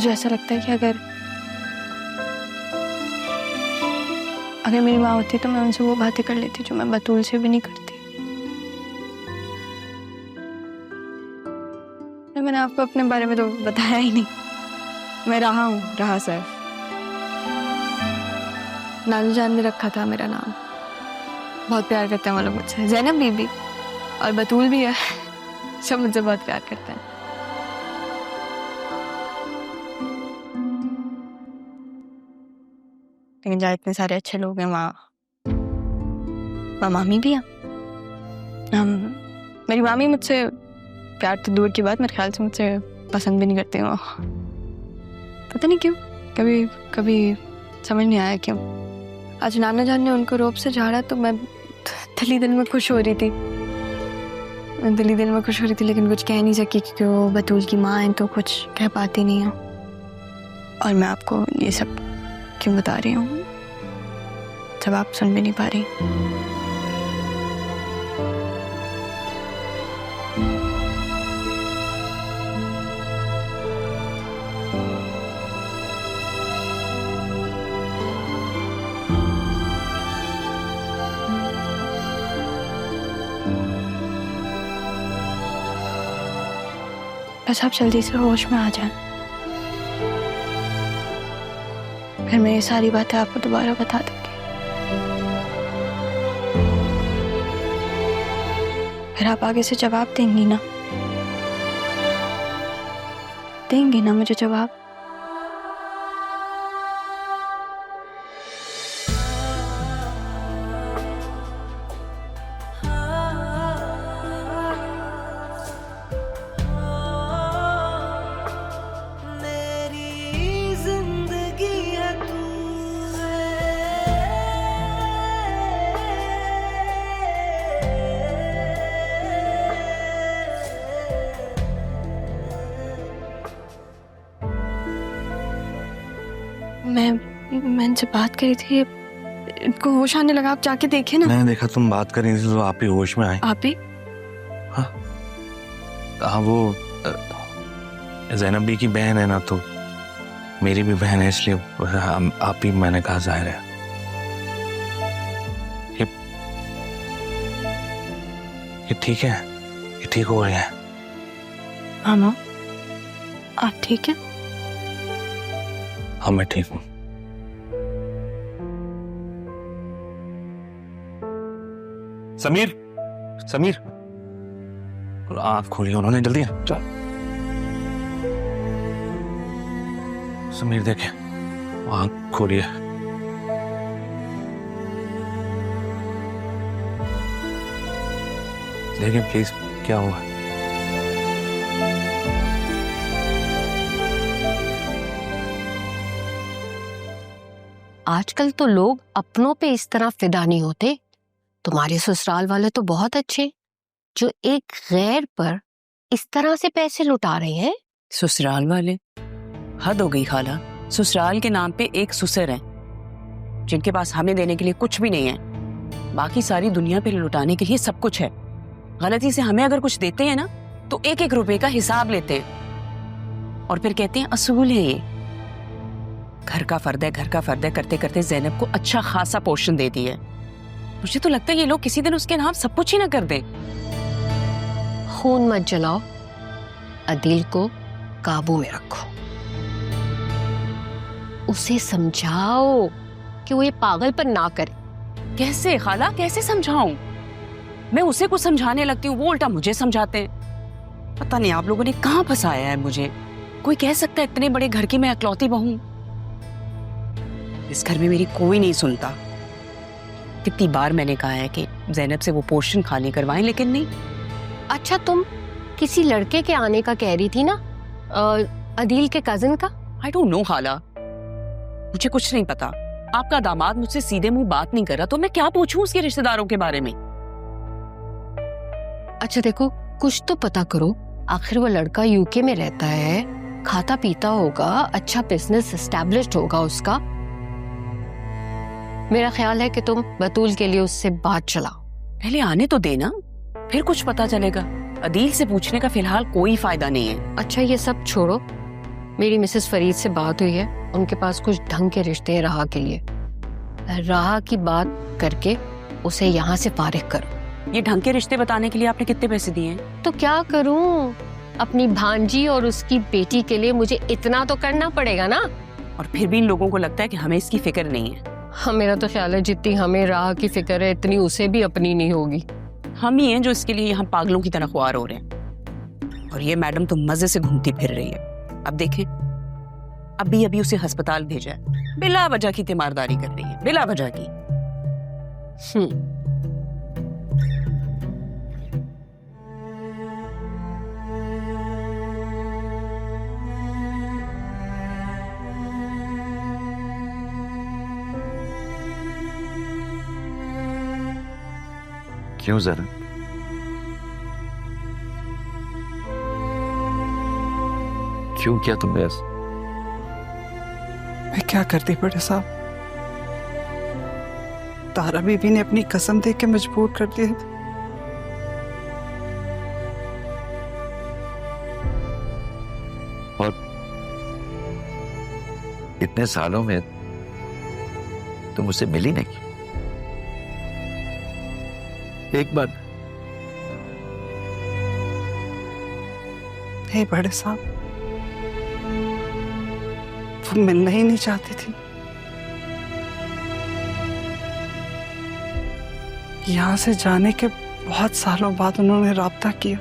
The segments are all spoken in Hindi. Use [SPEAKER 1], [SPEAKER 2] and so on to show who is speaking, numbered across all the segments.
[SPEAKER 1] मुझे ऐसा लगता है कि अगर मेरी माँ होती तो मैं उनसे वो बातें कर लेती जो मैं बतूल से भी नहीं करती। मैंने आपको अपने बारे में तो बताया ही नहीं। मैं रहा सर। नानू जान ने रखा था मेरा नाम। बहुत प्यार करते हैं वो लोग मुझसे। ज़ैनब बीबी और बतूल भी है। सब मुझसे बहुत प्यार करते हैं। लेकिन जहाँ इतने सारे अच्छे लोग हैं वहाँ मामी भी है। मेरी मामी मुझसे प्यार तो दूर की बात, मेरे ख्याल से मुझसे पसंद भी नहीं करती वो। पता नहीं क्यों, कभी समझ नहीं आया क्यों। आज नाना जान ने उनको रोब से झाड़ा तो मैं दिल में खुश हो रही थी। लेकिन कुछ कह नहीं सकी क्योंकि वो बतूल की माँ है तो कुछ कह पाती नहीं हूँ। और मैं आपको ये सब क्यों बता रही हूँ, जब आप सुन भी नहीं पा रही। बस आप जल्दी से होश में आ जाएं, फिर मैं ये सारी बातें आपको दोबारा बता दूंगी। फिर आप आगे से जवाब देंगी ना मुझे जवाब। मैं इनसे बात करी थी, इनको होश आने लगा। आप जाके देखे ना।
[SPEAKER 2] मैंने देखा तुम बात कर रही थी तो आप ही होश में आए।
[SPEAKER 1] आप ही?
[SPEAKER 2] हाँ वो ज़ैनब बी की बहन है ना, तो मेरी भी बहन है, इसलिए आप ही मैंने कहा जाहिर है। ये ठीक है, ये ठीक हो रही है।
[SPEAKER 1] मामा आप ठीक है?
[SPEAKER 2] हाँ मैं ठीक हूँ। समीर आँख खोली उन्होंने, जल्दी चल। समीर देखे आँख खोली है। देखिए प्लीज क्या हुआ।
[SPEAKER 3] आजकल तो लोग अपनों पे इस तरह फिदा नहीं होते। तुम्हारे ससुराल वाले तो बहुत अच्छे, जो एक गैर पर इस तरह से पैसे लुटा रहे हैं।
[SPEAKER 4] ससुराल वाले? हद हो गई खाला। ससुराल के नाम पे एक ससुर है जिनके पास हमें देने के लिए कुछ भी नहीं है, बाकी सारी दुनिया पे लुटाने के लिए सब कुछ है। गलती से हमें अगर कुछ देते हैं ना तो एक एक रुपए का हिसाब लेते हैं और फिर कहते हैं असूल है ये। घर का फर्द है करते करते ज़ैनब को अच्छा खासा पोर्शन दे दिया है। मुझे तो लगता है ये लोग किसी दिन उसके नाम सब कुछ ही ना कर दें।
[SPEAKER 3] खून मत जलाओ, अदील को काबू में रखो, उसे समझाओ कि वो ये पागलपन ना करे।
[SPEAKER 4] कैसे खाला, कैसे समझाऊं? मैं उसे कुछ समझाने लगती हूँ, वो उल्टा मुझे समझाते हैं। पता नहीं आप लोगों ने कहाँ फंसाया है मुझे। कोई कह सकता है इतने बड़े घर की मैं अकलौती बहू, इस घर में मेरी कोई नहीं सुनता। कितनी बार मैंने कहा है कि ज़ैनब से वो पोर्शन खाली करवाएं, लेकिन नहीं।
[SPEAKER 3] अच्छा तुम किसी लड़के के आने का कह रही थी ना, अदील के कजिन का?
[SPEAKER 4] आई डोंट नो खाला, मुझे कुछ नहीं पता। आपका दामाद मुझसे सीधे मुंह बात नहीं कर रहा तो मैं क्या पूछूं उसके रिश्तेदारों के बारे में।
[SPEAKER 3] अच्छा देखो, कुछ तो पता करो। आखिर वो लड़का यूके में रहता है, खाता पीता होगा, अच्छा बिजनेस एस्टैब्लिश्ड होगा उसका। मेरा ख्याल है कि तुम बतूल के लिए उससे बात चलाओ।
[SPEAKER 4] पहले आने तो देना, फिर कुछ पता चलेगा। अदील से पूछने का फिलहाल कोई फायदा नहीं है।
[SPEAKER 3] अच्छा ये सब छोड़ो, मेरी मिसेस फरीद से बात हुई है, उनके पास कुछ ढंग के रिश्ते हैं राहा के लिए। राहा की बात करके उसे यहाँ से फारिग करो।
[SPEAKER 4] ये ढंग के रिश्ते बताने के लिए आपने कितने पैसे दिए हैं?
[SPEAKER 3] तो क्या करूं, अपनी भांजी और उसकी बेटी के लिए मुझे इतना तो करना पड़ेगा ना।
[SPEAKER 4] और फिर भी इन लोगों को लगता है कि हमें इसकी फिक्र नहीं है।
[SPEAKER 3] हाँ, मेरा तो ख्याल है जितनी हमें राह की फिक्र है इतनी उसे भी अपनी नहीं होगी।
[SPEAKER 4] हम ही हैं जो इसके लिए यहाँ पागलों की तरह ख्वार हो रहे हैं। और ये मैडम तो मजे से घूमती फिर रही है। अब देखें, अभी अभी उसे अस्पताल भेजा है, बिला वजह की तीमारदारी कर रही है, बिला वजह की।
[SPEAKER 2] क्यों जरा? क्यों किया तुमने ऐसा?
[SPEAKER 5] मैं क्या करती बड़े साहब, तारा बीबी ने अपनी कसम दे के मजबूर कर दिया था।
[SPEAKER 6] और इतने सालों में तुम मुझसे मिली नहीं एक बार?
[SPEAKER 5] नहीं बड़े साहब, वो मिलना ही नहीं चाहती थी। यहां से जाने के बहुत सालों बाद उन्होंने राब्ता किया।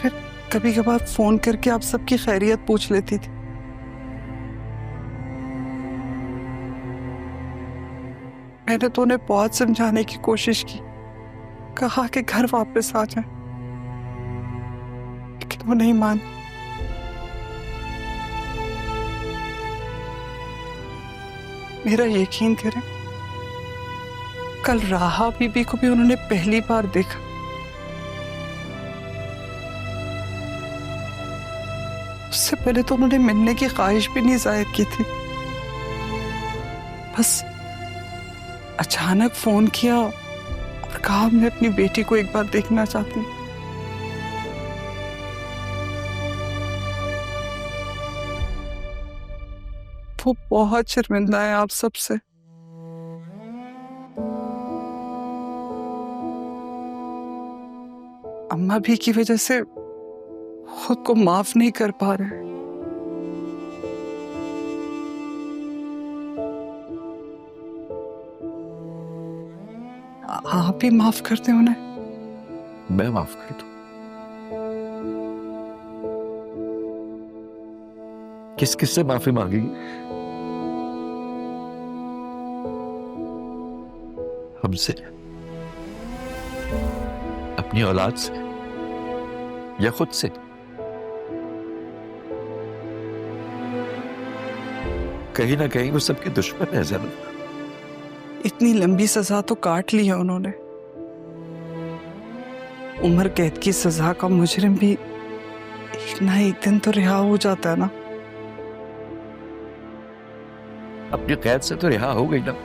[SPEAKER 5] फिर कभी कभार फोन करके आप सबकी खैरियत पूछ लेती थी। मैंने तो उन्हें बहुत समझाने की कोशिश की, कहा कि घर वापस आ जाए, लेकिन वो नहीं मानी। मेरा यकीन करें, कल राहा बीबी को भी उन्होंने पहली बार देखा। उससे पहले तो उन्होंने मिलने की ख्वाहिश भी नहीं जाहिर की थी। बस अचानक फोन किया और कहा मैं अपनी बेटी को एक बार देखना चाहती हूँ। वो बहुत शर्मिंदा है आप सबसे। अम्मा भी की वजह से खुद को माफ नहीं कर पा रहे। आप ही माफ करते हो उन्हें?
[SPEAKER 6] मैं माफ कर दूं? किस किस से माफी मांगेगी? हमसे, अपनी औलाद से, या खुद से? कहीं ना कहीं वो सबके दुश्मन है जरा।
[SPEAKER 5] इतनी लंबी सजा तो काट ली है उन्होंने। उम्र कैद की सजा का मुजरिम भी एक ना एक दिन तो रिहा हो जाता है ना।
[SPEAKER 6] अपनी कैद से तो रिहा हो गई ना।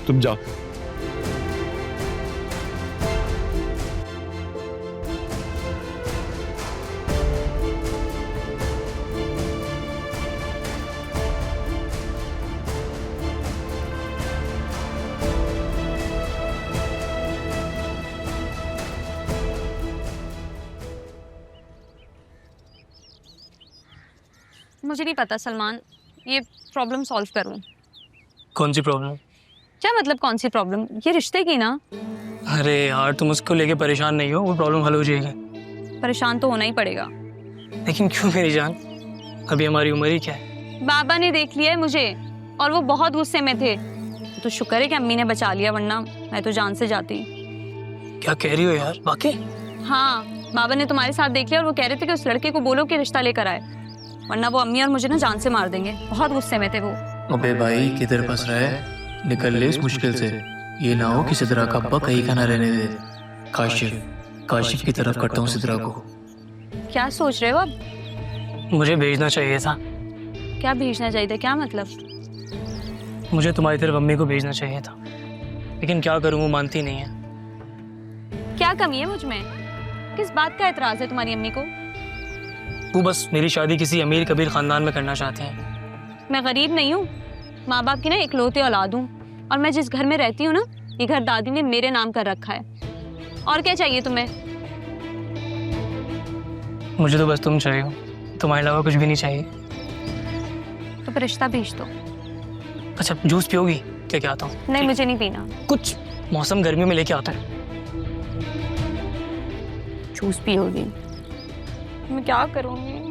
[SPEAKER 6] तुम जाओ।
[SPEAKER 7] मुझे नहीं पता सलमान, ये प्रॉब्लम सॉल्व करूं।
[SPEAKER 8] कौन सी प्रॉब्लम?
[SPEAKER 7] क्या मतलब कौन सी प्रॉब्लम? ये रिश्ते की ना।
[SPEAKER 8] अरे यार तुम उसको लेके परेशान नहीं हो, वो प्रॉब्लम हल हो जाएगी।
[SPEAKER 7] परेशान तो होना ही पड़ेगा।
[SPEAKER 8] लेकिन क्यों मेरी जान, अभी हमारी उम्र ही क्या है।
[SPEAKER 7] बाबा ने देख लिया है मुझे और वो बहुत गुस्से में थे। तो शुक्र है कि अम्मी ने बचा लिया, वरना मैं तो जान से जाती।
[SPEAKER 8] क्या कह रही हो यार, वाकई?
[SPEAKER 7] हाँ, बाबा ने तुम्हारे साथ देख लिया और वो कह रहे थे कि उस लड़के को बोलो कि रिश्ता लेकर आए, वरना वो अम्मी और मुझे ना जान से मार देंगे। बहुत गुस्से में थे वो।
[SPEAKER 9] अबे भाई किधर फंस रहा है, निकल ले इस मुश्किल से। ये ना हो कि सिद्रा का अब्बा कहीं का ना रहने दे। काशिफ की तरफ करता हूँ सिद्रा को।
[SPEAKER 7] क्या सोच रहे हो अब?
[SPEAKER 8] मुझे भेजना चाहिए था।
[SPEAKER 7] क्या भेजना चाहिए था? क्या मतलब?
[SPEAKER 8] मुझे तुम्हारी तरफ अम्मी को भेजना चाहिए था, लेकिन क्या करूँ, वो मानती नहीं है।
[SPEAKER 7] क्या कमी है मुझ में? किस बात का एतराज है तुम्हारी अम्मी को?
[SPEAKER 8] वो बस मेरी शादी किसी अमीर कबीर खानदान में करना चाहते हैं।
[SPEAKER 7] मैं गरीब नहीं हूँ, माँ बाप की ना इकलौते औलाद हूँ, और मैं जिस घर में रहती हूँ ना, ये घर दादी ने मेरे नाम कर रखा है। और क्या चाहिए तुम्हें?
[SPEAKER 8] मुझे तो बस तुम चाहिए हो, तुम्हारे अलावा कुछ भी नहीं चाहिए।
[SPEAKER 7] तो फिर रिश्ता भेज दो।
[SPEAKER 8] अच्छा जूस पियोगी? लेके आता हूँ।
[SPEAKER 7] नहीं, मुझे नहीं पीना।
[SPEAKER 8] कुछ मौसम गर्मियों में लेके आता है।
[SPEAKER 7] जूस पियोगी? मैं क्या करूँगी?